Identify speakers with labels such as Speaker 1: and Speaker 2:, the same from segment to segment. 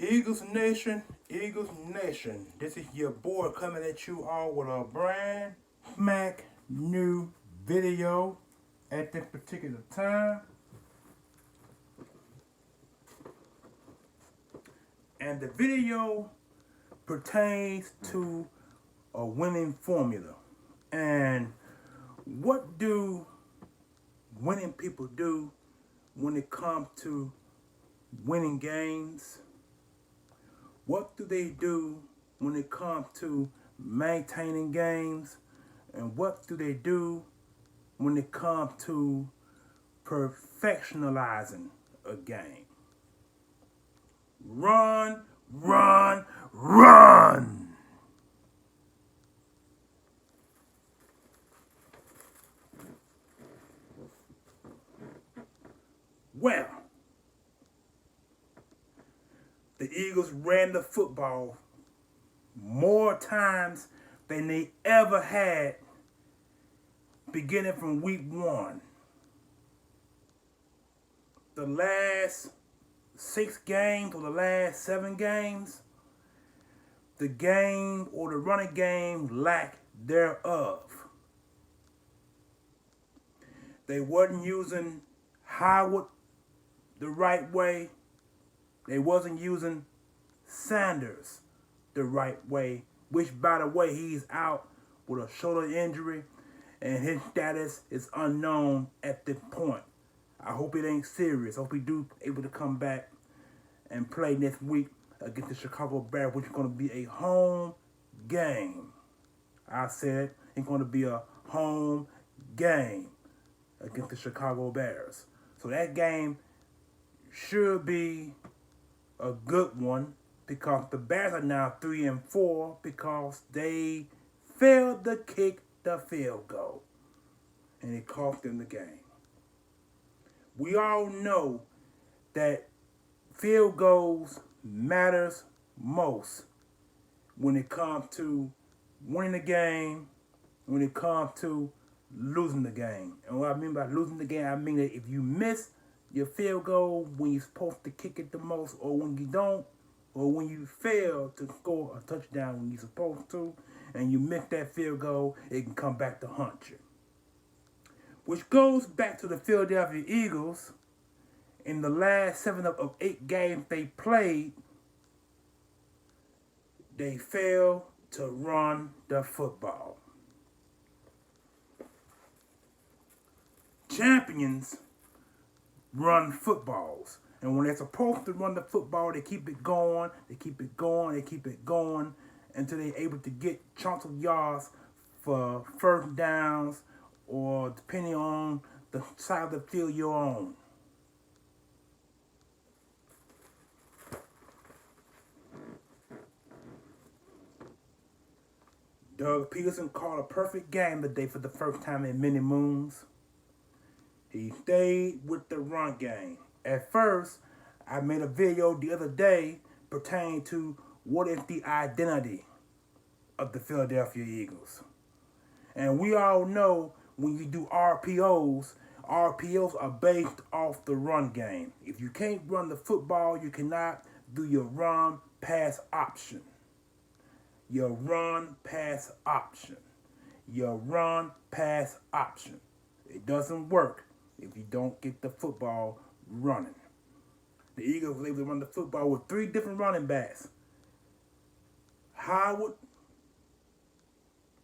Speaker 1: Eagles Nation. This is your boy coming at you all with a brand smack new video at this particular time. And the video pertains to a winning formula. And what do winning people do when it comes to winning games? What do they do when it comes to maintaining games? And what do they do when it comes to perfectionalizing a game? Run, run, run! Well, the Eagles ran the football more times than they ever had beginning from week 1. The last 6 games or the last 7 games, the game or the running game lack thereof. They wasn't using Howard the right way. They wasn't using Sanders the right way, which, by the way, he's out with a shoulder injury, and his status is unknown at this point. I hope it ain't serious. I hope he do able to come back and play next week against the Chicago Bears, which is going to be a home game. I said it's going to be a home game against the Chicago Bears. So that game should be a good one because the Bears are now 3-4 because they failed to kick the field goal and it cost them the game. We all know that field goals matters most when it comes to winning the game, when it comes to losing the game. And what I mean by losing the game, I mean that if you miss your field goal when you're supposed to kick it the most, or when you don't, or when you fail to score a touchdown when you're supposed to, and you miss that field goal, it can come back to haunt you. Which goes back to the Philadelphia Eagles. In the last 7 of 8 games they played, they failed to run the football. Champions run footballs. And when they're supposed to run the football, they keep it going, they keep it going, they keep it going until they're able to get chunks of yards for first downs or depending on the side of the field you're on. Doug Peterson called a perfect game today for the first time in many moons. He stayed with the run game. At first, I made a video the other day pertaining to what is the identity of the Philadelphia Eagles. And we all know when you do RPOs are based off the run game. If you can't run the football, you cannot do your run-pass option. Your run-pass option. Your run-pass option. It doesn't work if you don't get the football running. The Eagles were able to run the football with 3 different running backs. Howard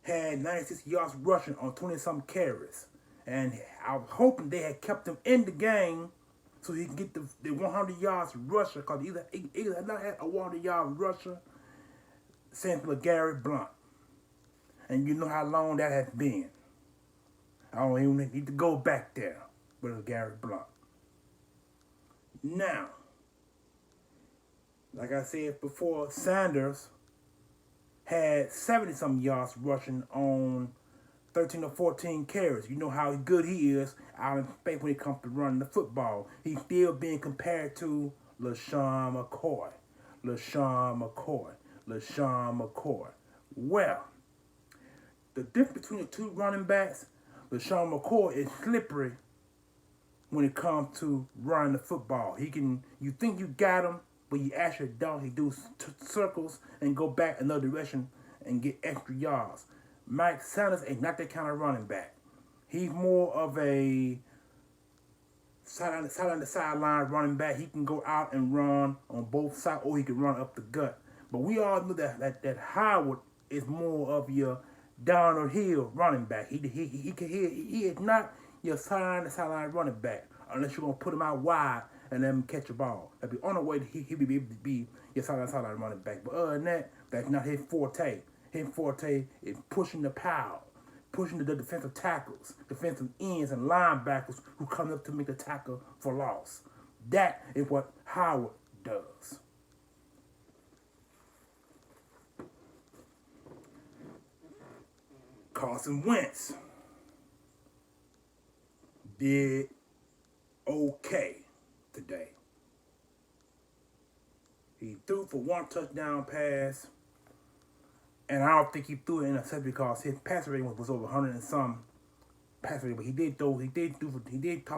Speaker 1: had 96 yards rushing on 20-something carries. And I was hoping they had kept him in the game so he can get the 100 yards rusher, because either had not had a 100 yard rusher since LeGarrette Blount. And you know how long that has been. I don't even need to go back there with LeGarrette Blount. Now, like I said before, Sanders had 70-something yards rushing on 13 or 14 carries. You know how good he is out in space when it comes to running the football. He's still being compared to LaShawn McCoy. Well, the difference between the 2 running backs, LaShawn McCoy is slippery when it comes to running the football. You think you got him, but he actually don't. He do circles and go back another direction and get extra yards. Mike Sanders ain't not that kind of running back. He's more of a sideline running back. He can go out and run on both sides, or he can run up the gut. But we all knew that Howard is more of your down the hill running back. He is not your sideline running back unless you're gonna put him out wide and let him catch a ball. That'd be on the way he be able to be your sideline running back. But other than that, that's not his forte. His forte is pushing the power, pushing the defensive tackles, defensive ends, and linebackers who come up to make the tackle for loss. That is what Howard does. Carson Wentz did okay today. He threw for one touchdown pass, and I don't think he threw an interception because his pass rating was over 100 and some pass rating. But he did throw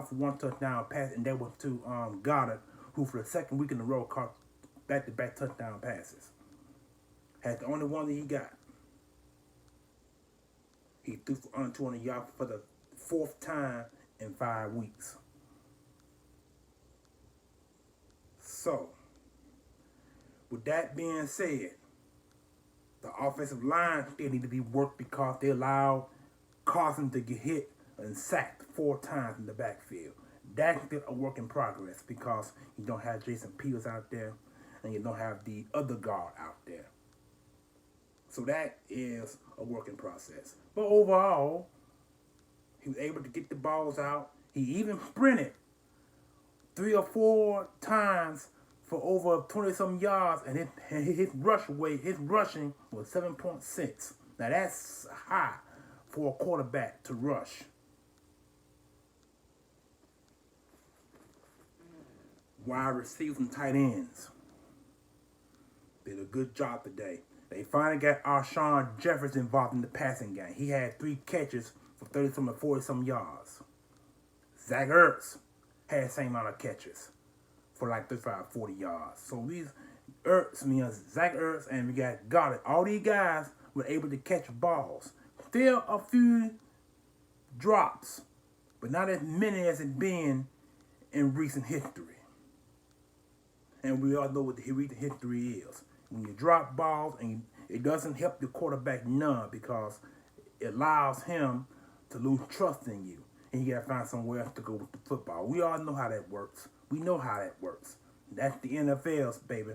Speaker 1: for one touchdown pass, and that was to Goddard, who for the second week in a row caught back-to-back touchdown passes. Had the only one that he got. He threw for under 200 yards for the fourth time in 5 weeks. So, with that being said, the offensive line still need to be worked because they allowed Carson to get hit and sacked 4 times in the backfield. That's still a work in progress because you don't have Jason Peters out there and you don't have the other guard out there. So that is a working process. But overall, he was able to get the balls out. He even sprinted 3 or 4 times for over 20-some yards, and his rushing was 7.6. Now that's high for a quarterback to rush. Wide receivers and tight ends did a good job today. They finally got Alshon Jeffers involved in the passing game. He had 3 catches for 30-some and 40-some yards. Zach Ertz had the same amount of catches for like 35, 40 yards. So these Zach Ertz and we got Goddard. All these guys were able to catch balls. Still a few drops, but not as many as it been in recent history. And we all know what the recent history is. When you drop balls, and it doesn't help the quarterback none because it allows him to lose trust in you. And you got to find somewhere else to go with the football. We all know how that works. We know how that works. That's the NFL's, baby.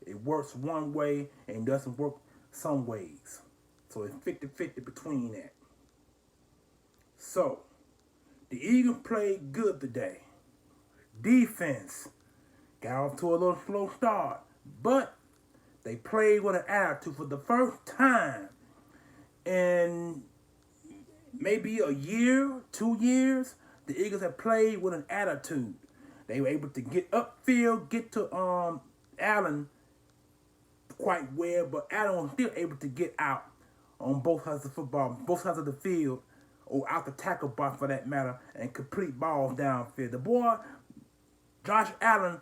Speaker 1: It works one way and doesn't work some ways. So it's 50-50 between that. So, the Eagles played good today. Defense got off to a little slow start, but they played with an attitude for the first time in maybe a year, 2 years. The Eagles have played with an attitude. They were able to get upfield, get to Allen quite well, but Allen was still able to get out on both sides of the football, both sides of the field, or out the tackle box for that matter, and complete balls downfield. The boy, Josh Allen,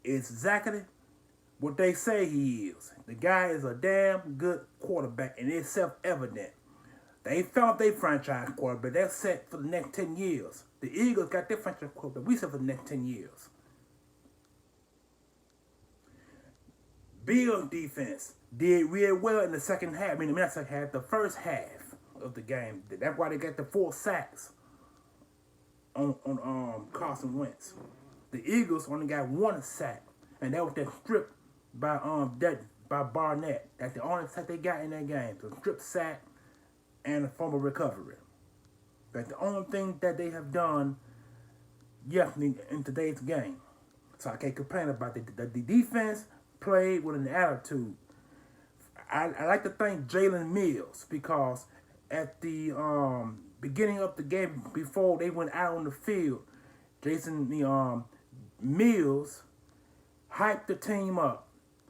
Speaker 1: is exactly what they say he is. The guy is a damn good quarterback, and it's self-evident. They found their franchise quarterback. They're set for the next 10 years. The Eagles got their franchise quarterback. We set for the next 10 years. Bills defense did real well in the second half. Not second half, the first half of the game. That's why they got the 4 sacks on Carson Wentz. The Eagles only got 1 sack, and that was that strip by Barnett. That's the only sack they got in that game. So strip sack and a fumble recovery. That's the only thing that they have done in today's game. So I can't complain about it. The defense played with an attitude. I like to thank Jalen Mills because at the beginning of the game, before they went out on the field, Mills hyped the team up.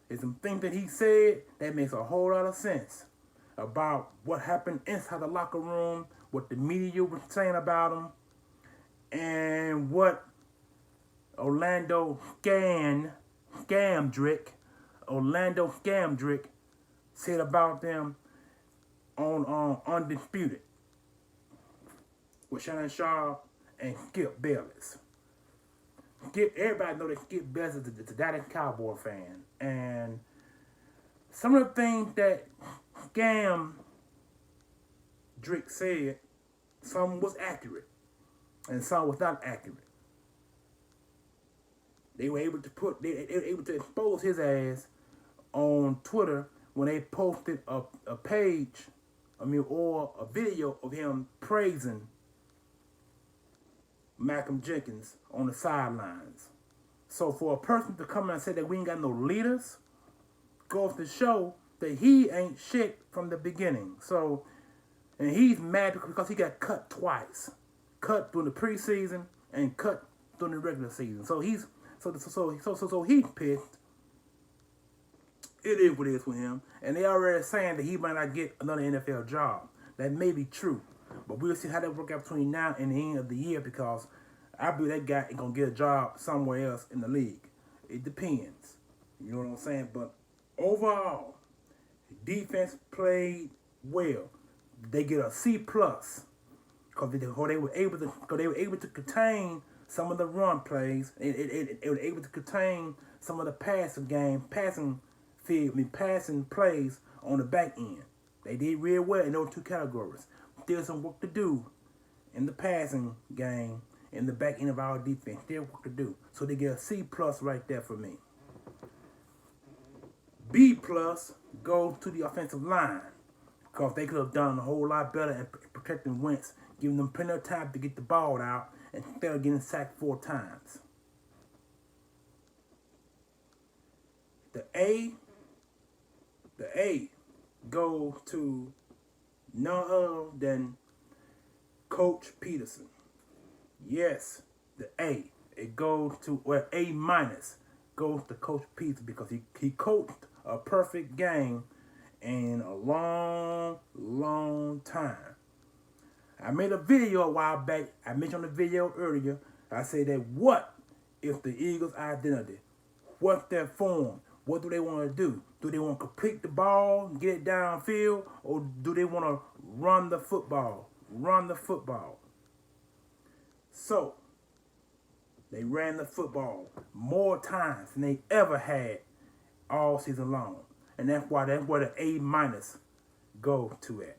Speaker 1: There's some things that he said that makes a whole lot of sense about what happened inside the locker room, what the media was saying about him, and what Orlando Scan Scamdrick, Orlando Scamdrick, said about them on Undisputed with Shannon Sharp and Skip Bayless. Everybody know that Skip Bayless is a Dallas Cowboy fan, and some of the things that Scam Drake said, some was accurate, and some was not accurate. They were able to expose his ass on Twitter when they posted a page, or a video of him praising Malcolm Jenkins on the sidelines. So for a person to come and say that we ain't got no leaders, goes to show that he ain't shit from the beginning. So, and he's mad because he got cut twice. Cut during the preseason and cut during the regular season. So he's he's pissed. It is what it is with him. And they already saying that he might not get another NFL job. That may be true. But we'll see how that work out between now and the end of the year, because I believe that guy ain't going to get a job somewhere else in the league. It depends. You know what I'm saying? But overall, defense played well. They get a C+. Because they were able to contain some of the run plays. They were able to contain some of the passing plays on the back end. They did real well in those two categories. Still some work to do in the passing game, in the back end of our defense. Still work to do. So they get a C+ right there for me. B+ goes to the offensive line, because they could have done a whole lot better in protecting Wentz, giving them plenty of time to get the ball out instead of getting sacked 4 times. The A goes to none other than Coach Peterson. Yes, the A. It goes to, well, A- goes to Coach Peterson, because he coached a perfect game in a long time. I made a video a while back. I mentioned on the video earlier. I said that what if the Eagles' identity? What's their form? What do they want to do? Do they want to complete the ball, get it downfield, or do they want to run the football? So, they ran the football more times than they ever had all season long. And that's where the A- go to it.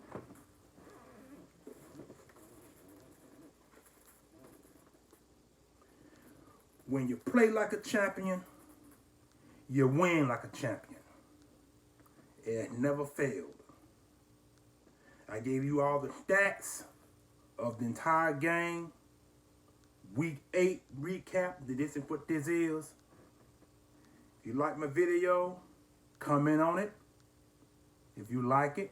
Speaker 1: When you play like a champion, you win like a champion. It never failed. I gave you all the stats of the entire game. Week 8 recap. This is what this is. If you like my video, comment on it. If you like it,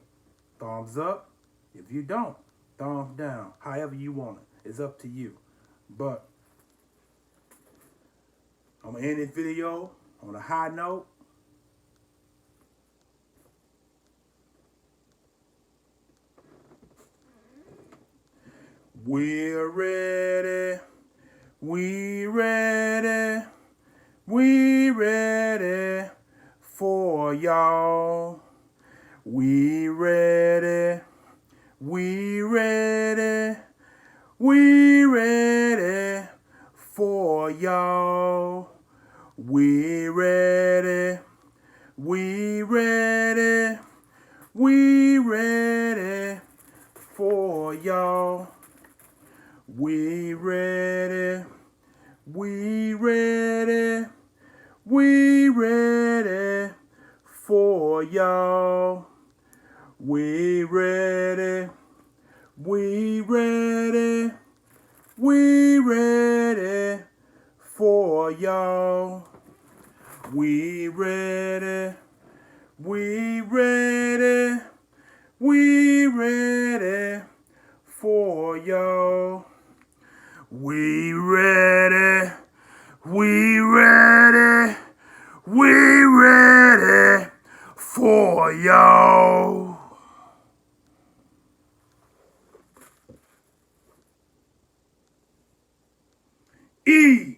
Speaker 1: thumbs up. If you don't, thumbs down. However you want it. It's up to you. But I'm going to end this video on a high note. We're ready. We ready. We ready for y'all. We ready. We ready. We ready for y'all. We ready. We ready. We ready for y'all. We ready. We ready. We ready for y'all. We ready. We ready. We ready for y'all. We ready. We ready. We ready for y'all. We ready. We ready. We ready for y'all. EAGLE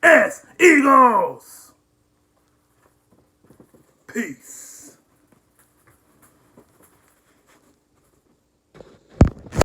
Speaker 1: S Eagles. Peace.